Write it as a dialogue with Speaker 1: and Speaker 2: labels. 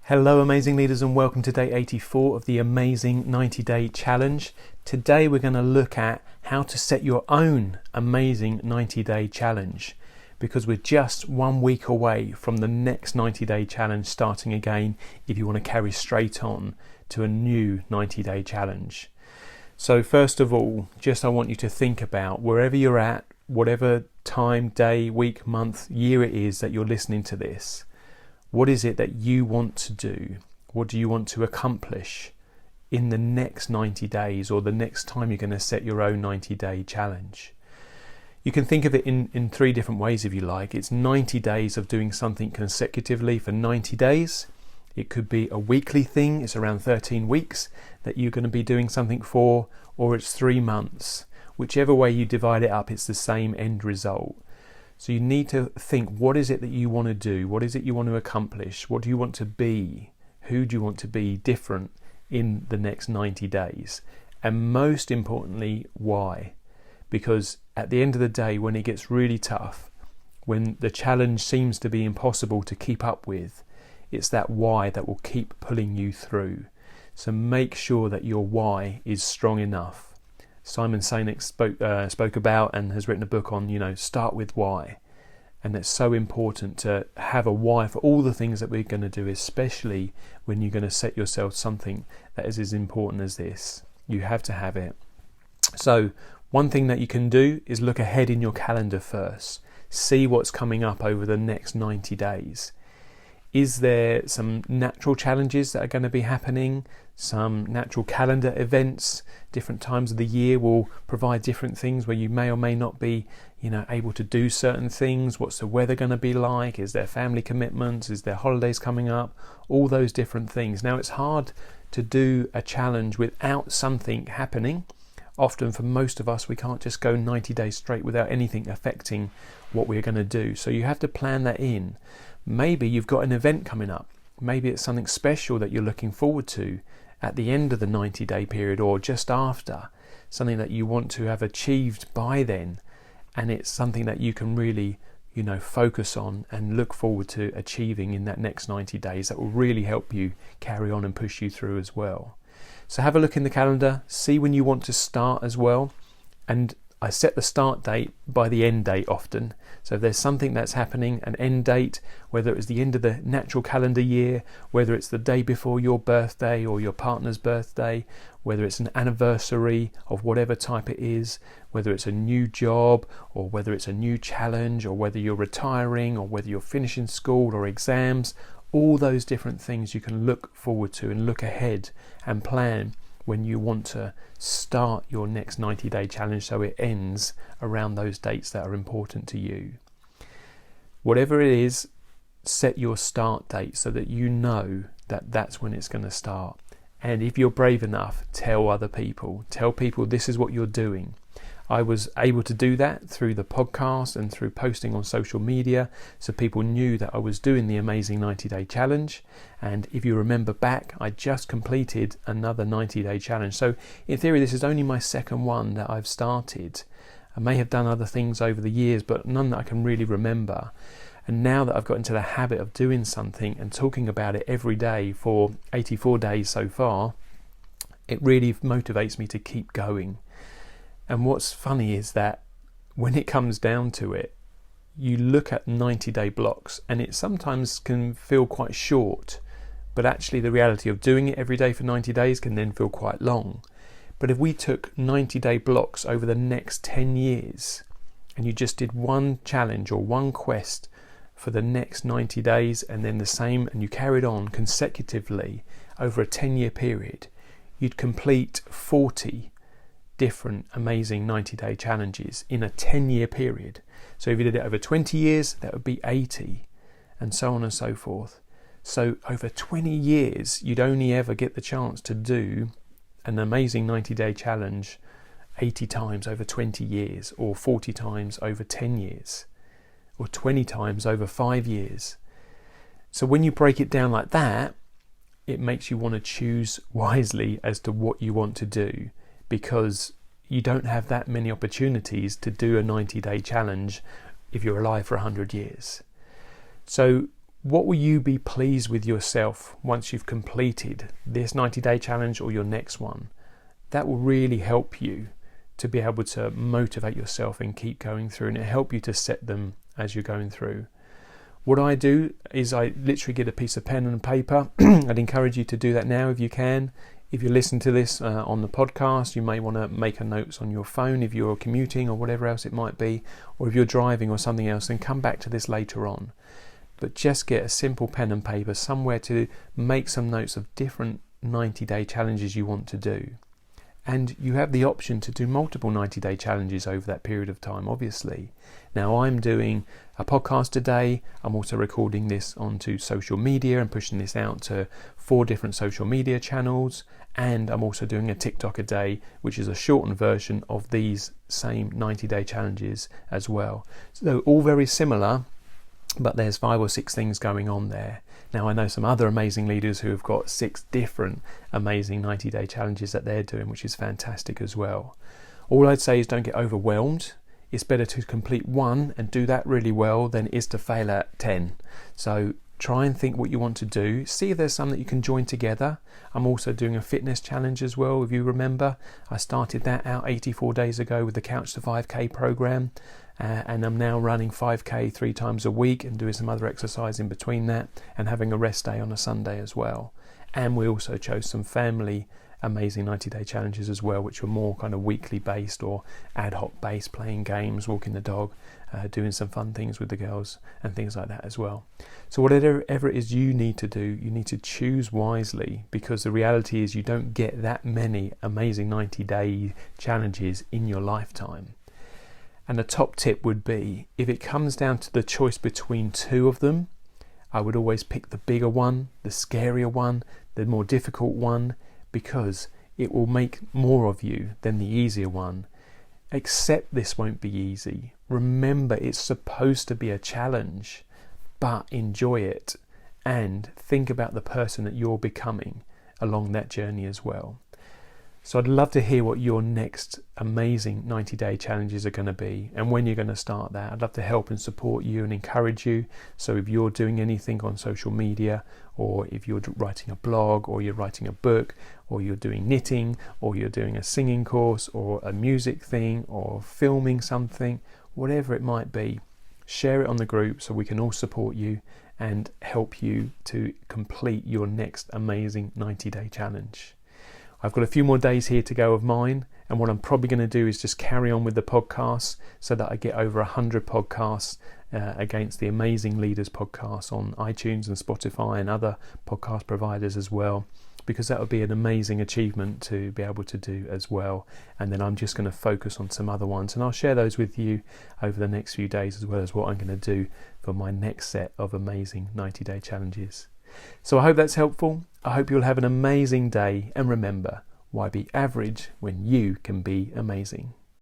Speaker 1: Hello amazing leaders, and welcome to day 84 of the Amazing 90-Day Challenge. Today we're going to look at how to set your own amazing 90-day challenge, because we're just 1 week away from the next 90-day challenge starting again if you want to carry straight on to a new 90-day challenge. So first of all, I want you to think about wherever you're at, whatever time, day, week, month, year it is that you're listening to this. What is it that you want to do? What do you want to accomplish in the next 90 days or the next time you're going to set your own 90-day challenge? You can think of it in three different ways if you like. It's 90 days of doing something consecutively for 90 days. It could be a weekly thing. It's around 13 weeks that you're going to be doing something for, or it's 3 months. Whichever way you divide it up, it's the same end result. So you need to think, what is it that you want to do? What is it you want to accomplish? What do you want to be? Who do you want to be different in the next 90 days? And most importantly, why? Because at the end of the day, when it gets really tough, when the challenge seems to be impossible to keep up with, it's that why that will keep pulling you through. So make sure that your why is strong enough. Simon Sinek spoke about and has written a book on, start with why. And it's so important to have a why for all the things that we're going to do, especially when you're going to set yourself something that is as important as this. You have to have it. So one thing that you can do is look ahead in your calendar first. See what's coming up over the next 90 days. Is there some natural challenges that are going to be happening? Some natural calendar events? Different times of the year will provide different things where you may or may not be, able to do certain things. What's the weather going to be like? Is there family commitments? Is there holidays coming up? All those different things. Now, it's hard to do a challenge without something happening. Often for most of us, we can't just go 90 days straight without anything affecting what we're going to do. So you have to plan that in. Maybe you've got an event coming up. Maybe it's something special that you're looking forward to at the end of the 90-day period or just after. Something that you want to have achieved by then. And it's something that you can really, focus on and look forward to achieving in that next 90 days. That will really help you carry on and push you through as well. So have a look in the calendar, see when you want to start as well. And I set the start date by the end date often. So if there's something that's happening, an end date, whether it was the end of the natural calendar year, whether it's the day before your birthday or your partner's birthday, whether it's an anniversary of whatever type it is, whether it's a new job or whether it's a new challenge or whether you're retiring or whether you're finishing school or exams, all those different things you can look forward to and look ahead and plan when you want to start your next 90-day challenge so it ends around those dates that are important to you. Whatever it is, set your start date so that you know that that's when it's going to start. And if you're brave enough, tell other people. Tell people this is what you're doing. I was able to do that through the podcast and through posting on social media, so people knew that I was doing the Amazing 90-Day Challenge. And if you remember back, I just completed another 90-day challenge. So in theory, this is only my second one that I've started. I may have done other things over the years, but none that I can really remember. And now that I've got into the habit of doing something and talking about it every day for 84 days so far, it really motivates me to keep going. And what's funny is that when it comes down to it, you look at 90-day blocks and it sometimes can feel quite short, but actually the reality of doing it every day for 90 days can then feel quite long. But if we took 90-day blocks over the next 10 years and you just did one challenge or one quest for the next 90 days and then the same, and you carried on consecutively over a 10-year period, you'd complete 40 different amazing 90-day challenges in a 10-year period. So if you did it over 20 years, that would be 80, and so on and so forth. So over 20 years, you'd only ever get the chance to do an amazing 90-day challenge 80 times over 20 years, or 40 times over 10 years, or 20 times over 5 years. So when you break it down like that, it makes you want to choose wisely as to what you want to do, because you don't have that many opportunities to do a 90-day challenge if you're alive for 100 years. So What will you be pleased with yourself once you've completed this 90-day challenge or your next one? That will really help you to be able to motivate yourself and keep going through, and it'll help you to set them as you're going through. What I do is I literally get a piece of pen and paper. I'd encourage you to do that now if you can. If you listen to this on the podcast, you may want to make a notes on your phone if you're commuting or whatever else it might be, or if you're driving or something else, then come back to this later on. But just get a simple pen and paper somewhere to make some notes of different 90-day challenges you want to do. And you have the option to do multiple 90-day challenges over that period of time, obviously. Now, I'm doing a podcast today. I'm also recording this onto social media and pushing this out to 4 different social media channels. And I'm also doing a TikTok a day, which is a shortened version of these same 90-day challenges as well. So all very similar, but there's 5 or 6 things going on there. Now, I know some other amazing leaders who have got 6 different amazing 90-day challenges that they're doing, which is fantastic as well. All I'd say is don't get overwhelmed. It's better to complete 1 and do that really well than it is to fail at 10. So try and think what you want to do. See if there's some that you can join together. I'm also doing a fitness challenge as well. If you remember, I started that out 84 days ago with the Couch to 5K program. And I'm now running 5K 3 times a week and doing some other exercise in between that and having a rest day on a Sunday as well. And we also chose some family amazing 90-day challenges as well, which were more kind of weekly based or ad hoc based, playing games, walking the dog, doing some fun things with the girls and things like that as well. So whatever it is you need to do, you need to choose wisely, because the reality is you don't get that many amazing 90-day challenges in your lifetime. And the top tip would be, if it comes down to the choice between 2 of them, I would always pick the bigger one, the scarier one, the more difficult one, because it will make more of you than the easier one. Accept this won't be easy. Remember, it's supposed to be a challenge, but enjoy it and think about the person that you're becoming along that journey as well. So I'd love to hear what your next amazing 90-day challenges are going to be and when you're going to start that. I'd love to help and support you and encourage you. So if you're doing anything on social media, or if you're writing a blog, or you're writing a book, or you're doing knitting, or you're doing a singing course, or a music thing, or filming something, whatever it might be, share it on the group so we can all support you and help you to complete your next amazing 90-day challenge. I've got a few more days here to go of mine, and what I'm probably going to do is just carry on with the podcasts so that I get over 100 podcasts against the Amazing Leaders podcast on iTunes and Spotify and other podcast providers as well, because that would be an amazing achievement to be able to do as well. And then I'm just going to focus on some other ones, and I'll share those with you over the next few days, as well as what I'm going to do for my next set of amazing 90-day challenges. So I hope that's helpful. I hope you'll have an amazing day, and remember, why be average when you can be amazing?